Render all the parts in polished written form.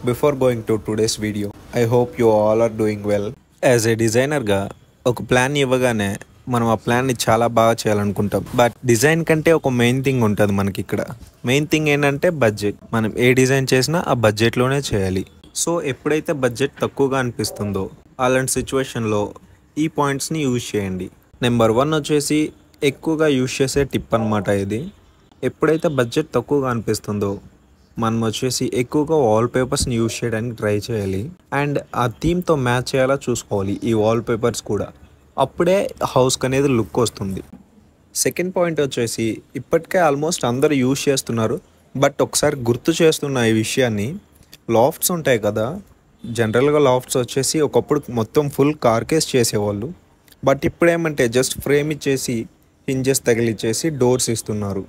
Before going to today's video, I hope you all are doing well. As a డిజైనర్గా ఒక plan ఇవ్వగానే మనం ఆ ప్లాన్ని చాలా బాగా చేయాలనుకుంటాం. బట్ డిజైన్ కంటే ఒక మెయిన్ థింగ్ ఉంటుంది మనకి ఇక్కడ. మెయిన్ థింగ్ ఏంటంటే బడ్జెట్. మనం ఏ డిజైన్ చేసినా ఆ బడ్జెట్లోనే చేయాలి. సో ఎప్పుడైతే బడ్జెట్ తక్కువగా అనిపిస్తుందో అలాంటి సిచ్యువేషన్లో ఈ పాయింట్స్ని యూజ్ చేయండి. నెంబర్ 1 వచ్చేసి ఎక్కువగా యూజ్ చేసే టిప్ అనమాట ఇది. ఎప్పుడైతే బడ్జెట్ తక్కువగా అనిపిస్తుందో మనం వచ్చేసి ఎక్కువగా వాల్ పేపర్స్ని యూజ్ చేయడానికి ట్రై చేయాలి. అండ్ ఆ థీమ్తో మ్యాచ్ చేయాలా చూసుకోవాలి ఈ వాల్ పేపర్స్ కూడా. అప్పుడే హౌస్కి అనేది లుక్ వస్తుంది. సెకండ్ పాయింట్ వచ్చేసి ఇప్పటికే ఆల్మోస్ట్ అందరూ యూజ్ చేస్తున్నారు. బట్ ఒకసారి గుర్తు చేస్తున్న ఈ విషయాన్ని, లాఫ్ట్స్ ఉంటాయి కదా, జనరల్గా లాఫ్ట్స్ వచ్చేసి ఒకప్పుడు మొత్తం ఫుల్ కార్కేస్ చేసేవాళ్ళు. బట్ ఇప్పుడు ఏమంటే జస్ట్ ఫ్రేమ్ ఇచ్చేసి హింజెస్ తగిలిచ్చేసి డోర్స్ ఇస్తున్నారు.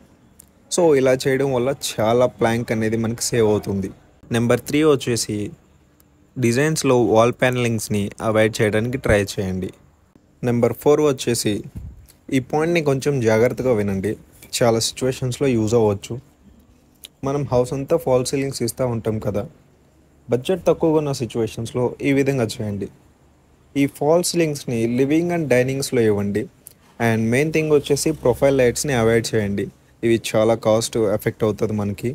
సో ఇలా చేయడం వల్ల చాలా ప్లాంక్ అనేది మనకి సేవ్ అవుతుంది. నెంబర్ 3 వచ్చేసి డిజైన్స్లో వాల్ ప్యానలింగ్స్ని అవాయిడ్ చేయడానికి ట్రై చేయండి. నెంబర్ 4 వచ్చేసి ఈ పాయింట్ని కొంచెం జాగ్రత్తగా వినండి. చాలా సిచ్యువేషన్స్లో యూజ్ అవ్వచ్చు. మనం హౌస్ అంతా ఫాల్ సీలింగ్స్ ఇస్తూ ఉంటాం కదా, బడ్జెట్ తక్కువగా ఉన్న సిచ్యువేషన్స్లో ఈ విధంగా చేయండి. ఈ ఫాల్ సీలింగ్స్ని లివింగ్ అండ్ డైనింగ్స్లో ఇవ్వండి. అండ్ మెయిన్ థింగ్ వచ్చేసి ప్రొఫైల్ లైట్స్ని అవాయిడ్ చేయండి. ఇవి చాలా కాస్ట్ ఎఫెక్ట్ అవుతుంది మనకి.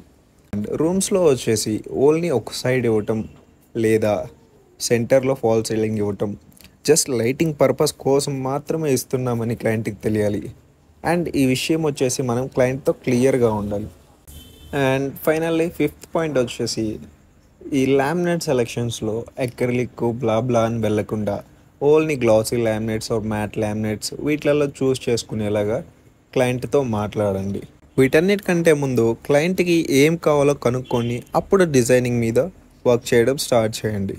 అండ్ రూమ్స్లో వచ్చేసి ఓన్లీ ఒక సైడ్ ఇవ్వటం లేదా సెంటర్లో ఫాల్ సీలింగ్ ఇవ్వటం జస్ట్ లైటింగ్ పర్పస్ కోసం మాత్రమే ఇస్తున్నామని క్లయింట్కి తెలియాలి. అండ్ ఈ విషయం వచ్చేసి మనం క్లయింట్తో క్లియర్గా ఉండాలి. అండ్ ఫైనల్లీ 5th పాయింట్ వచ్చేసి ఈ లామినేట్ సెలెక్షన్స్లో అక్రిలిక్ బ్లా అని వెళ్ళకుండా only glossy laminates or matt laminates వీటిలలో చూస్ చేసుకునేలాగా క్లయింట్తో మాట్లాడండి. వీటన్నిటికంటే ముందు క్లయింట్కి ఏం కావాలో కనుక్కొని అప్పుడు డిజైనింగ్ మీద వర్క్ చేయడం స్టార్ట్ చేయండి.